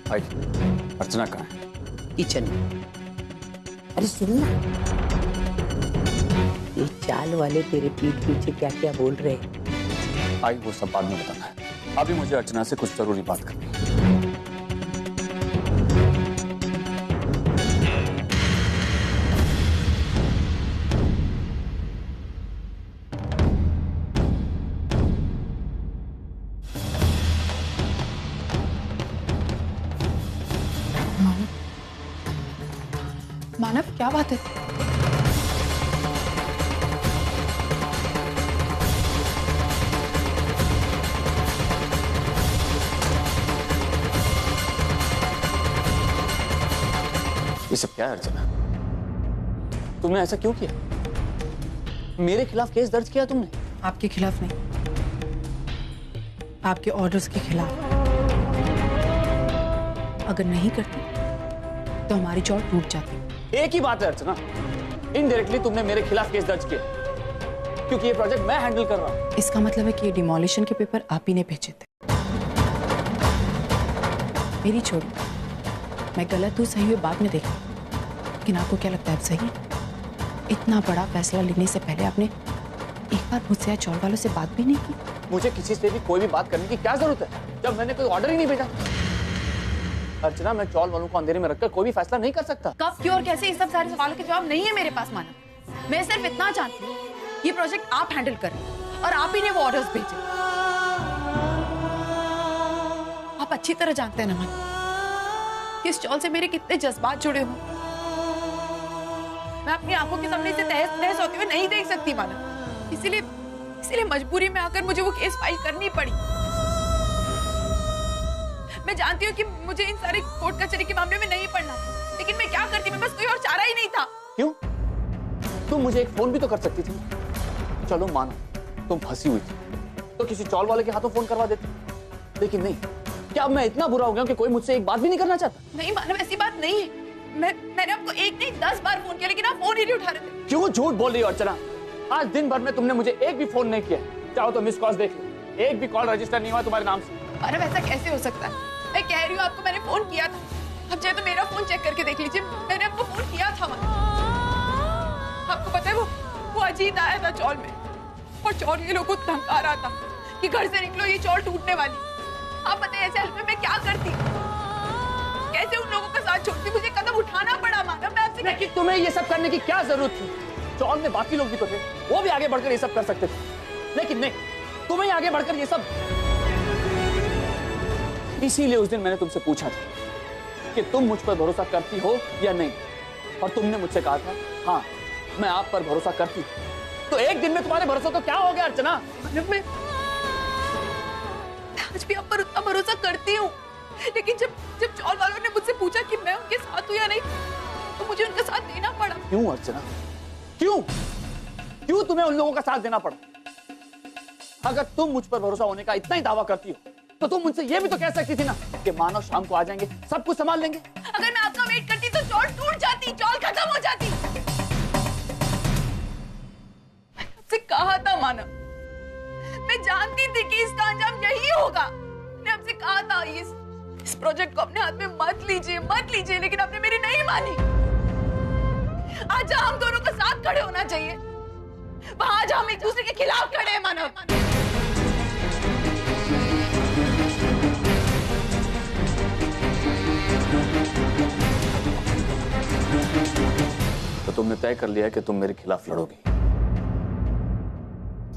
भाई, अर्चना कहाँ है? किचन में। अरे सुन ना, ये चाल वाले तेरे पीठ पीछे क्या क्या बोल रहे हैं? भाई वो सब बाद में बताना है, अभी मुझे अर्चना से कुछ जरूरी बात करनी है। मानव, क्या बात है? ये सब क्या है अर्चना? तुमने ऐसा क्यों किया? मेरे खिलाफ केस दर्ज किया तुमने? आपके खिलाफ नहीं, आपके ऑर्डर्स के खिलाफ। अगर नहीं करती तो हमारी चौड़ टूट जाती। एक ही बात है अर्चना, इनडायरेक्टली तुमने मेरे खिलाफ केस दर्ज किया क्योंकि ये प्रोजेक्ट मैं हैंडल कर रहा हूं। इसका मतलब है कि ये डिमोलिशन के पेपर आप ही ने भेजे थे। मेरी छोड़ी, मैं गलत हूँ सही हुई बाद में देखा, लेकिन आपको क्या लगता है अब सही? इतना बड़ा फैसला लेने से पहले आपने एक बार मुझसे या चौड़ वालों से बात भी नहीं की? मुझे किसी से भी कोई भी बात करने की क्या जरूरत है जब मैंने कोई ऑर्डर ही नहीं भेजा? अर्चना, मैं चौल वालों को अंधेरे में रखकर कोई भी फैसला नहीं कर सकता। कब, क्यों और कैसे, इस सब सारे सवालों के जवाब नहीं है मेरे पास मानव। मैं सिर्फ इतना जानती हूँ, ये प्रोजेक्ट आप हैंडल करें और आप ही ने वो ऑर्डर्स भेजे। आप अच्छी तरह जानते हैं ना मानव, इस चौल से मेरे कितने जज्बात जुड़े हुए। मैं अपनी आंखों के सामने इसे तहस नहस होते हुए नहीं देख सकती मानव, इसीलिए मजबूरी में आकर मुझे वो केस फाइल करनी पड़ी। मैं जानती हूँ कि मुझे इन सारे कोर्ट कचहरी के मामले में नहीं पड़ना, लेकिन मैं क्या करती? मैं बस कोई और चारा ही नहीं था। क्यों? तुम मुझे एक फोन भी तो कर सकती थी। चलो मानो तुम फंसी हुई थी तो किसी चौल वाले के हाथों फोन करवा देते, लेकिन नहीं। क्या अब मैं इतना बुरा हो गया कि कोई मुझसे एक बात भी नहीं करना चाहता? नहीं मानव, ऐसी बात नहीं है। मैंने आपको एक नहीं 10 बार फोन किया, लेकिन आप फोन ही नहीं उठा रहे थे। क्यों झूठ बोल रही हो अर्चना? आज दिन भर में तुमने मुझे एक भी फोन नहीं किया। चाहो तो मिस कॉल देख लो, एक भी कॉल रजिस्टर नहीं हुआ तुम्हारे नाम से। मानव, ऐसा कैसे हो सकता है? मैं कह रही हूँ आपको, मैंने फोन किया था। अब चाहे तो मेरा फोन चेक करके देख लीजिए, मैंने आपको फोन किया था। आपको पता है वो अजीत आया था चौल में और चौल ये लोगों को धमका रहा था कि घर से निकलो, ये चौल टूटने वाली। आप बताइए ऐसे हाल में मैं क्या करती? कैसे उन लोगों का साथ छोड़ती? मुझे कदम उठाना पड़ा मानव। मैं आपसे लेकिन तुम्हें ये सब करने की क्या जरूरत थी? चौल में बाकी लोग भी तो थे, वो भी आगे बढ़कर ये सब कर सकते थे, लेकिन नहीं, तुम्हें आगे बढ़कर ये सब। इसीलिए उस दिन मैंने तुमसे पूछा था कि तुम मुझ पर भरोसा करती हो या नहीं, और तुमने मुझसे कहा था हाँ मैं आप पर भरोसा करती हूं। तो एक दिन में तुम्हारे भरोसा तो क्या हो गया अर्चना? मैं आज भी आप पर उतना भरोसा करती हूँ, लेकिन जब चौल वालों ने मुझसे पूछा कि मैं उनके साथ हूँ या नहीं, तो मुझे उनका साथ देना पड़ा। क्यों अर्चना? क्यों तुम्हें उन लोगों का साथ देना पड़ा? अगर तुम मुझ पर भरोसा होने का इतना ही दावा करती हो तो तुम मुझसे ये भी तो कह सकती थी ना कि मानव शाम को आ जाएंगे, सब कुछ संभाल लेंगे। अगर मैं आपका वेट करती तो चौल टूट जाती, चौल खत्म हो जाती। मैंने आपसे कहा था मानव, मैं जानती थी कि इसका अंजाम यही होगा। मैंने आपसे कहा था इस प्रोजेक्ट को अपने हाथ में मत लीजिए, लेकिन आपने मेरी नहीं मानी। आज जहां हम दोनों का साथ खड़े होना चाहिए, वहां आज हम एक दूसरे के खिलाफ खड़े हैं मानव। तो तुमने तय कर लिया कि तुम मेरे खिलाफ लड़ोगी।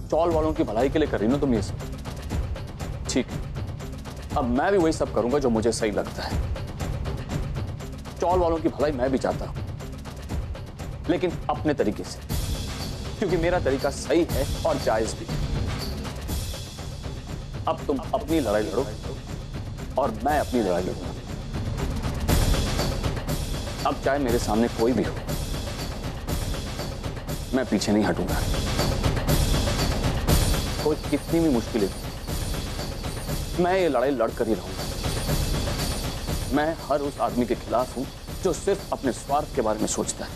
चौल वालों की भलाई के लिए कर रही ना तुम ये सब? ठीक है, अब मैं भी वही सब करूंगा जो मुझे सही लगता है। चौल वालों की भलाई मैं भी चाहता हूं, लेकिन अपने तरीके से, क्योंकि मेरा तरीका सही है और जायज भी। अब तुम अपनी लड़ाई लड़ो और मैं अपनी लड़ाई लड़ूंगा। अब चाहे मेरे सामने कोई भी हो, मैं पीछे नहीं हटूंगा। कोई कितनी भी मुश्किलें हो, मैं ये लड़ाई लड़कर ही रहूंगा। मैं हर उस आदमी के खिलाफ हूं जो सिर्फ अपने स्वार्थ के बारे में सोचता है।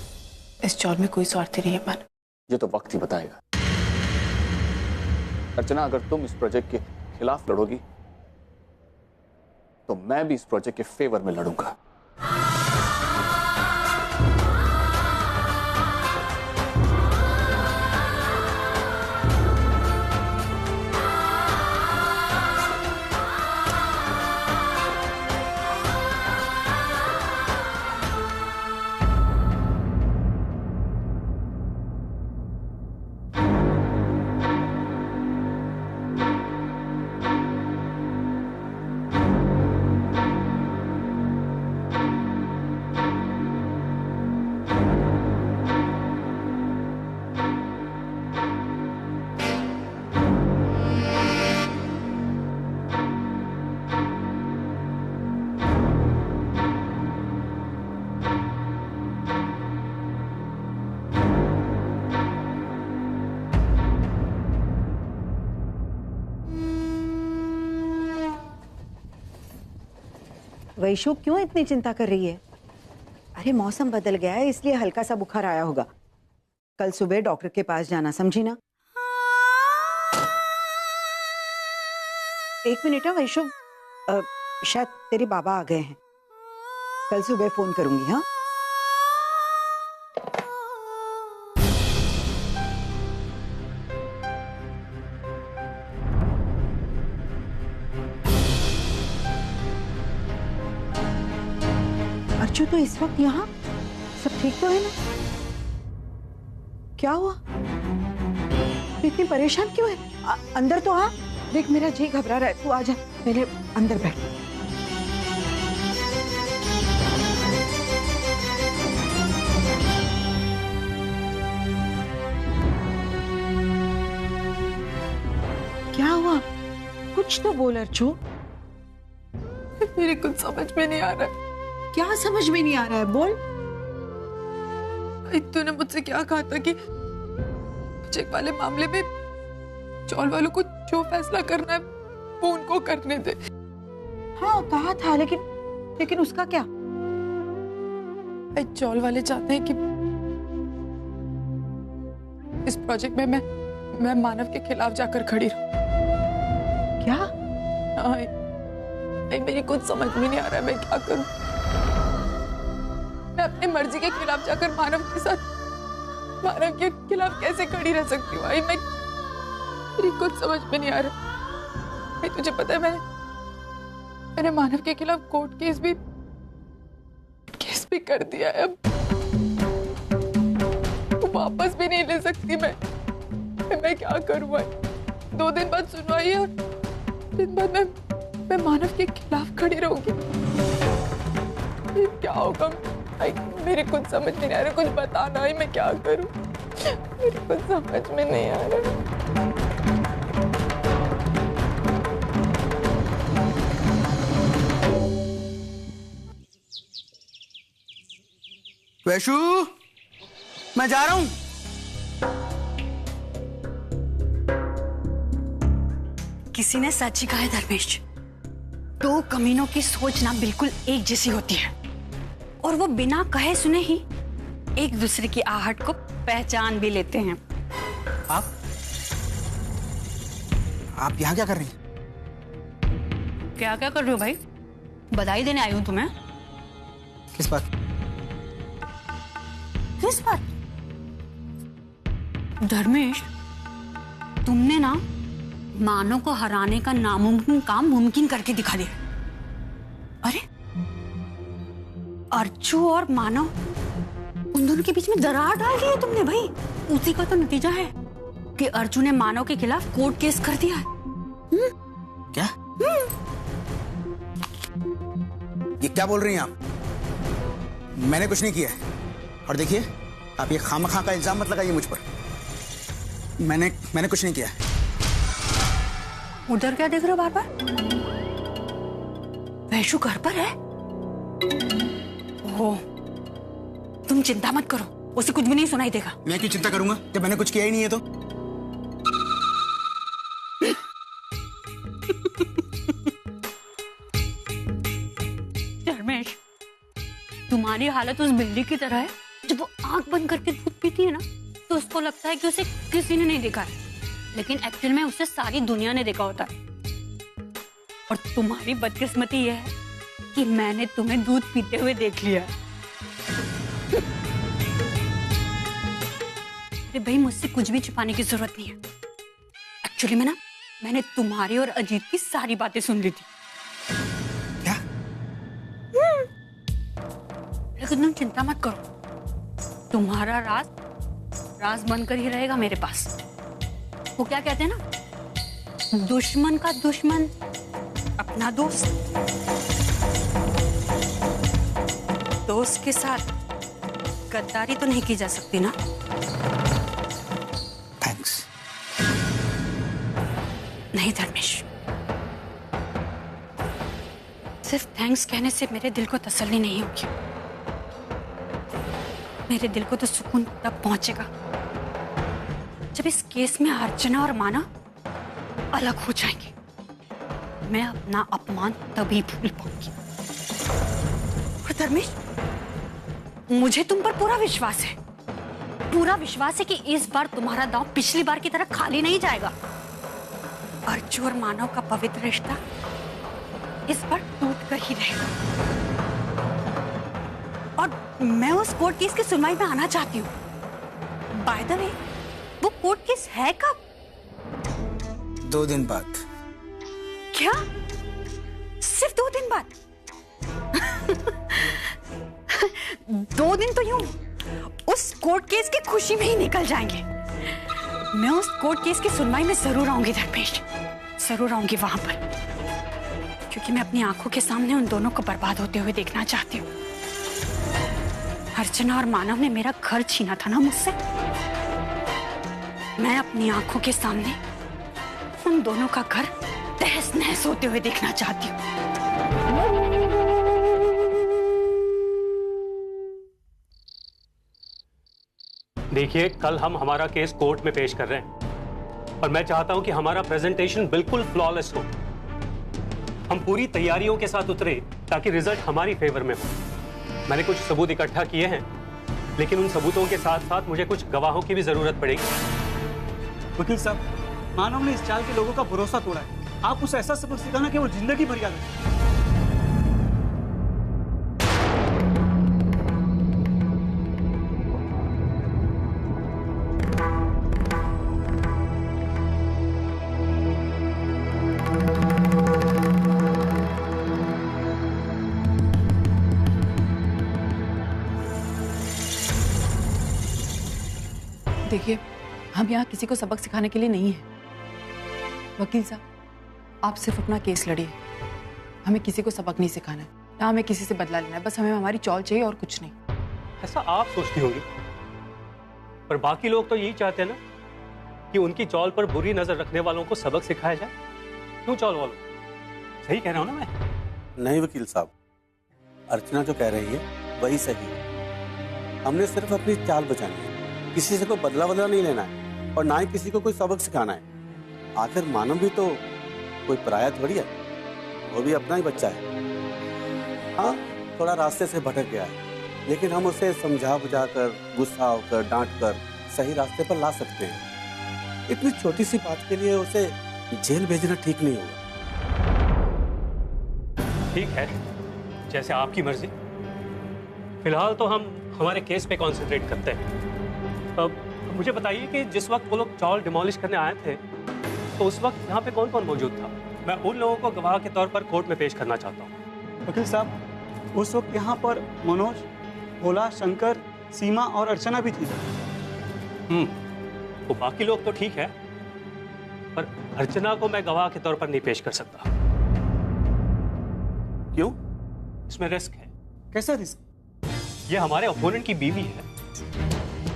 इस चौल में कोई स्वार्थ नहीं है मानव। ये तो वक्त ही बताएगा। अर्चना, अगर तुम इस प्रोजेक्ट के खिलाफ लड़ोगी तो मैं भी इस प्रोजेक्ट के फेवर में लड़ूंगा। वैशु क्यों इतनी चिंता कर रही है? अरे मौसम बदल गया है इसलिए हल्का सा बुखार आया होगा। कल सुबह डॉक्टर के पास जाना, समझी ना? एक मिनट है वैशु, शायद तेरे बाबा आ गए हैं। कल सुबह फोन करूंगी। हाँ अर्चू, तो इस वक्त यहाँ सब ठीक तो है ना? क्या हुआ? इतनी परेशान क्यों है? अंदर तो आ। देख मेरा जी घबरा रहा है, तू आ जा, पहले अंदर बैठ। क्या हुआ? कुछ तो बोल अर्चू। मेरे कुछ समझ में नहीं आ रहा है। क्या समझ में नहीं आ रहा है? बोल। तूने मुझसे क्या कहा था कि चेक वाले मामले में चौल वालों को जो फैसला करना है वो उनको करने दे। हाँ कहा था, लेकिन उसका क्या? चौल वाले चाहते हैं कि इस प्रोजेक्ट में मैं मानव के खिलाफ जाकर खड़ी रहूं। क्या? हाँ, मेरी कुछ समझ में नहीं आ रहा है, मैं क्या करूं? मैं अपनी मर्जी के खिलाफ जाकर मानव के खिलाफ कैसे खड़ी रह सकती हूँ? मेरी कुछ समझ में नहीं आ रहा। तुझे पता है मैंने मानव के खिलाफ कोर्ट केस भी कर दिया है। अब वो वापस भी नहीं ले सकती मैं क्या करूँ? 2 दिन बाद सुनवाई है और दिन बाद मैं मानव के खिलाफ खड़ी रहूंगी। क्या होगा? मेरे कुछ समझ में नहीं आ रहा, कुछ बताना है, मैं क्या करूं? मेरे कुछ समझ में नहीं आ रहा। वैशु, मैं जा रहा हूं। किसी ने सच ही कहा है धर्मेश, 2 कमीनों की सोच ना बिल्कुल एक जैसी होती है और वो बिना कहे सुने ही एक दूसरे की आहट को पहचान भी लेते हैं। आप यहाँ क्या कर रही हैं? क्या क्या कर रहे हो भाई? बधाई देने आई हूं तुम्हें। किस बात? किस बात? धर्मेश, तुमने ना मानव को हराने का नामुमकिन काम मुमकिन करके दिखा दिया। अरे अर्चू और मानव, उन दोनों के बीच में दरार डाल दी है तुमने भाई। उसी का तो नतीजा है कि अर्चू ने मानव के खिलाफ कोर्ट केस कर दिया है। क्या? ये क्या बोल रही हैं आप? मैंने कुछ नहीं किया है। और देखिए, आप ये खामखा का इल्जाम मत लगाइए मुझ पर। मैंने कुछ नहीं किया है। उधर क्या देख रहे हो बार बार? वैशु घर पर है? ओह, तुम चिंता मत करो, उसे कुछ भी नहीं सुनाई देगा। मैं क्यों चिंता करूंगा जब मैंने कुछ किया ही नहीं है तो? धर्मेश, तुम्हारी हालत उस बिल्ली की तरह है जब वो आंख बंद करके दूध पीती है ना तो उसको लगता है कि उसे किसी ने नहीं देखा है, लेकिन एक्चुअल में उसे सारी दुनिया ने देखा होता है। और तुम्हारी बदकिस्मती यह है कि मैंने तुम्हें दूध पीते हुए देख लिया। अरे भाई, मुझसे कुछ भी छुपाने की जरूरत नहीं है। एक्चुअली मैंने तुम्हारी और अजीत की सारी बातें सुन ली थी। क्या? लेकिन तुम चिंता मत करो, तुम्हारा राज बनकर ही रहेगा मेरे पास। वो क्या कहते हैं ना, दुश्मन का दुश्मन अपना दोस्त। दोस्त के साथ गद्दारी तो नहीं की जा सकती ना। थैंक्स। नहीं धर्मेश, सिर्फ थैंक्स कहने से मेरे दिल को तसल्ली नहीं होगी। मेरे दिल को तो सुकून तब पहुंचेगा जब इस केस में अर्चना और माना अलग हो जाएंगे। मैं अपना अपमान तभी भूल पाऊंगी। और धर्मेश, मुझे तुम पर पूरा विश्वास है। पूरा विश्वास है कि इस बार तुम्हारा दांव पिछली बार की तरह खाली नहीं जाएगा। अर्जु और मानव का पवित्र रिश्ता इस बार टूट कर ही रहेगा। और मैं उस कोर्ट केस की सुनवाई में आना चाहती हूँ। बाय द वे, वो कोर्ट केस है कब? 2 दिन बाद। क्या? सिर्फ 2 दिन बाद? 2 दिन तो यूं उस कोर्ट केस की खुशी में ही निकल जाएंगे। मैं उस कोर्ट केस की सुनवाई में जरूर आऊंगी धर्मेश, जरूर आऊंगी वहां पर, क्योंकि मैं अपनी आंखों के सामने उन दोनों को बर्बाद होते हुए देखना चाहती हूँ। अर्चना और मानव ने मेरा घर छीना था ना मुझसे। मैं अपनी आंखों के सामने उन दोनों का घर तहस नहस होते हुए देखना चाहती हूँ। देखिए, कल हम हमारा केस कोर्ट में पेश कर रहे हैं और मैं चाहता हूं कि हमारा प्रेजेंटेशन बिल्कुल फ्लॉलेस हो। हम पूरी तैयारियों के साथ उतरे ताकि रिजल्ट हमारी फेवर में हो। मैंने कुछ सबूत इकट्ठा किए हैं, लेकिन उन सबूतों के साथ साथ मुझे कुछ गवाहों की भी जरूरत पड़ेगी। वकील साहब, मानव ने इस चाल के लोगों का भरोसा तोड़ा है। आप उसे ऐसा सबक सिखाना कि वो जिंदगी भर याद रखे। देखिए, हम यहाँ किसी को सबक सिखाने के लिए नहीं है। वकील साहब, आप सिर्फ अपना केस लड़िए। हमें किसी को सबक नहीं सिखाना है, ना हमें किसी से बदला लेना है। बस हमें हमारी चौल चाहिए और कुछ नहीं। ऐसा आप सोचती होंगी, पर बाकी लोग तो यही चाहते हैं ना कि उनकी चौल पर बुरी नजर रखने वालों को सबक सिखाया जाए। क्यों चौल वालों? सही कह रहा हूं ना मैं? नहीं वकील साहब, अर्चना जो कह रही है वही सही है। हमने सिर्फ अपनी चाल बचानी है, किसी से कोई बदला नहीं लेना है और ना ही किसी को कोई सबक सिखाना है। आखिर मानव भी तो कोई पराया थोड़ी है, वो भी अपना ही बच्चा है। हाँ, थोड़ा रास्ते से भटक गया है, लेकिन हम उसे समझा बुझा कर, गुस्सा होकर, डांट कर सही रास्ते पर ला सकते हैं। इतनी छोटी सी बात के लिए उसे जेल भेजना ठीक नहीं होगा। ठीक है, जैसे आपकी मर्जी। फिलहाल तो हम हमारे केस पे कंसंट्रेट करते हैं। अब मुझे बताइए कि जिस वक्त वो लोग चौल डिमोलिश करने आए थे, तो उस वक्त यहाँ पे कौन कौन मौजूद था? मैं उन लोगों को गवाह के तौर पर कोर्ट में पेश करना चाहता हूँ। वकील साहब, उस वक्त यहाँ पर मनोज, भोला, शंकर, सीमा और अर्चना भी थी। तो बाकी लोग तो ठीक है, पर अर्चना को मैं गवाह के तौर पर नहीं पेश कर सकता। क्यों? इसमें रिस्क है। कैसा रिस्क? ये हमारे ओपोनेंट की बीवी है।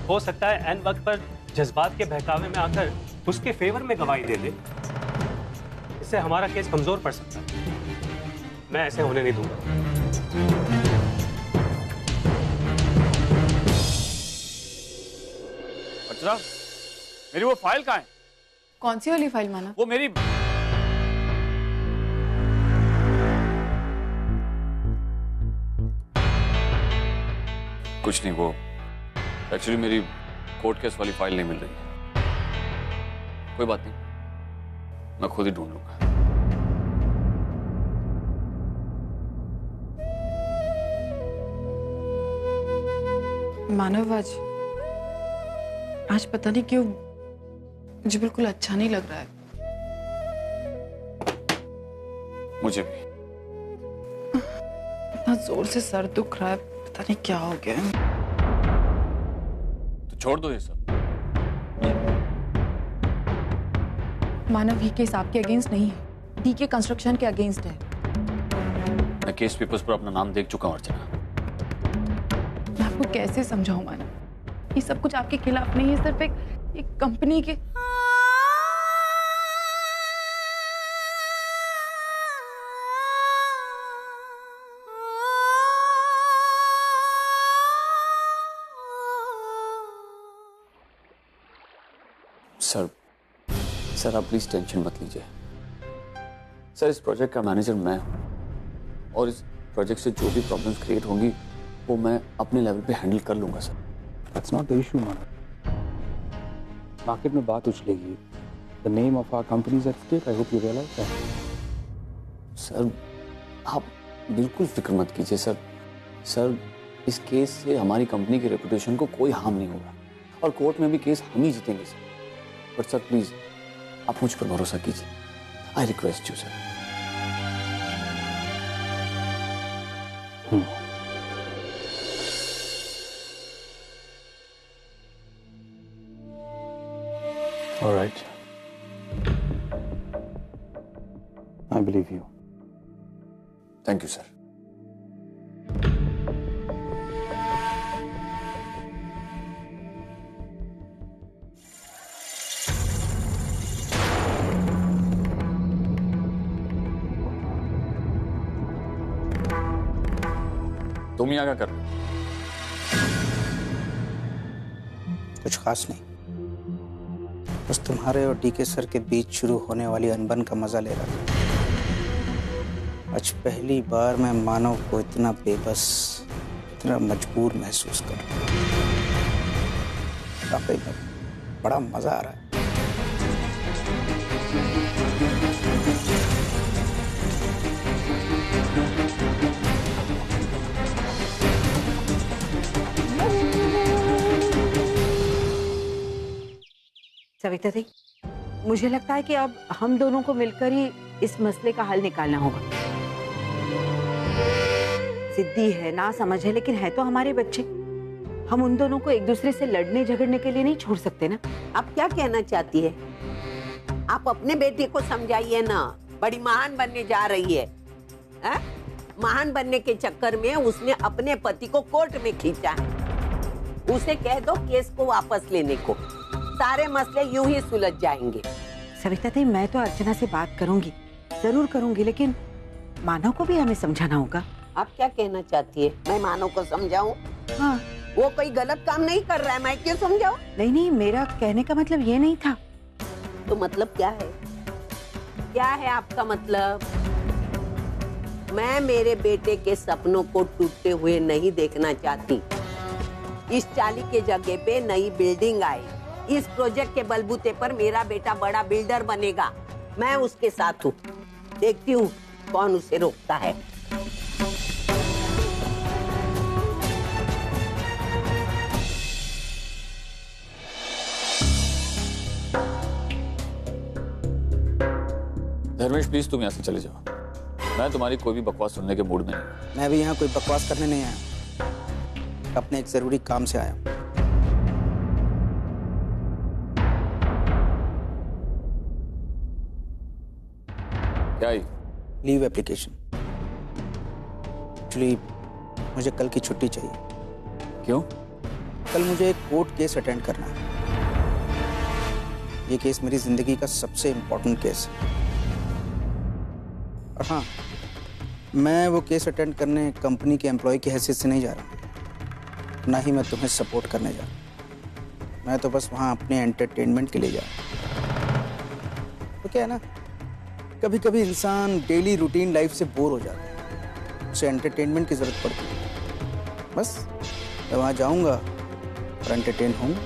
हो सकता है एन वक्त पर जज्बात के बहकावे में आकर उसके फेवर में गवाही दे दे। इससे हमारा केस कमजोर पड़ सकता है। मैं ऐसे होने नहीं दूंगा। अर्चना, मेरी वो फाइल कहाँ है? कौन सी वाली फाइल माना? वो मेरी कुछ नहीं, वो एक्चुअली मेरी कोर्ट केस वाली फाइल नहीं मिल रही है। कोई बात नहीं, मैं खुद ही ढूंढ लूंगा। मानव, आज पता नहीं क्यों मुझे बिल्कुल अच्छा नहीं लग रहा है। मुझे भी। इतना जोर से सर दुख रहा है, पता नहीं क्या हो गया है। तो छोड़ दो ये सब। मानव, ये केस आपके अगेंस्ट नहीं है, डीके कंस्ट्रक्शन के अगेंस्ट है। मैं केस पेपर्स पर अपना नाम देख चुका हूं अर्चना। मैं आपको कैसे समझाऊं मानव, ये सब कुछ आपके खिलाफ नहीं है, सिर्फ एक कंपनी के। सर आप प्लीज टेंशन मत लीजिए। सर इस प्रोजेक्ट का मैनेजर मैं हूं और इस प्रोजेक्ट से जो भी प्रॉब्लम्स क्रिएट होंगी वो मैं अपने लेवल पे हैंडल कर लूंगा sir. That's not the issue, man. Market में बात उछलेगी। The name of our company is at stake. I hope you realize that. Sir आप बिल्कुल फिक्र मत कीजिए सर। सर इस केस से हमारी कंपनी की रेपुटेशन को कोई हार्म नहीं होगा और कोर्ट में भी केस हम ही जीतेंगे सर। बट सर प्लीज आप मुझ पर भरोसा कीजिए। I request you sir. All right. I believe you. Thank you sir. तुम यहाँ क्या कर रहे हो? कुछ खास नहीं, बस तुम्हारे और डीके सर के बीच शुरू होने वाली अनबन का मजा ले रहा था। आज पहली बार मैं मानव को इतना बेबस, इतना मजबूर महसूस कर रहा हूं। वाकई में बड़ा मजा आ रहा है। सविता दी, मुझे लगता है कि अब हम दोनों को मिलकर ही इस मसले का हल निकालना होगा। जिद्दी है, ना समझ है, लेकिन है तो हमारे बच्चे। हम उन दोनों को एक दूसरे से लड़ने झगड़ने के लिए नहीं छोड़ सकते ना। आप क्या कहना चाहती है? आप अपने बेटे को समझाइए ना, बड़ी महान बनने जा रही है। महान बनने के चक्कर में उसने अपने पति को कोर्ट में खींचा है। उसे कह दो केस को वापस लेने को, सारे मसले यूं ही सुलझ जाएंगे। सविता दी, मैं तो अर्चना से बात करूंगी, जरूर करूंगी, लेकिन मानव को भी हमें समझाना होगा। आप क्या कहना चाहती है? मैं मानव को समझाऊं? हाँ। वो कोई गलत काम नहीं कर रहा है, मैं क्यों समझाऊं? नहीं नहीं, मेरा कहने का मतलब ये नहीं था। तो मतलब क्या है? क्या है आपका मतलब? मैं मेरे बेटे के सपनों को टूटते हुए नहीं देखना चाहती। इस चाली के जगह पे नई बिल्डिंग आए, इस प्रोजेक्ट के बलबूते पर मेरा बेटा बड़ा बिल्डर बनेगा। मैं उसके साथ हूँ, देखती हूँ कौन उसे रोकता है। धर्मेश प्लीज तुम यहाँ से चले जाओ। मैं तुम्हारी कोई भी बकवास सुनने के मूड में नहीं हूँ। मैं भी यहाँ कोई बकवास करने नहीं आया, अपने एक जरूरी काम से आया हूँ। क्या ही? Leave application. एक्चुअली मुझे कल की छुट्टी चाहिए। क्यों? कल मुझे एक कोर्ट केस अटेंड करना है। ये केस मेरी जिंदगी का सबसे इम्पोर्टेंट केस है। और हाँ, मैं वो केस अटेंड करने कंपनी के एम्प्लॉय की हैसियत से नहीं जा रहा, ना ही मैं तुम्हें सपोर्ट करने जा रहा। मैं तो बस वहाँ अपने एंटरटेनमेंट के लिए जा रहा। तो क्या है ना, कभी कभी इंसान डेली रूटीन लाइफ से बोर हो जाता है, उसे एंटरटेनमेंट की जरूरत पड़ती है। बस मैं वहाँ जाऊँगा और एंटरटेन होऊंगा।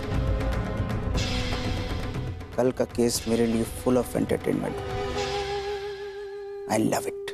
कल का केस मेरे लिए full of entertainment. I love it.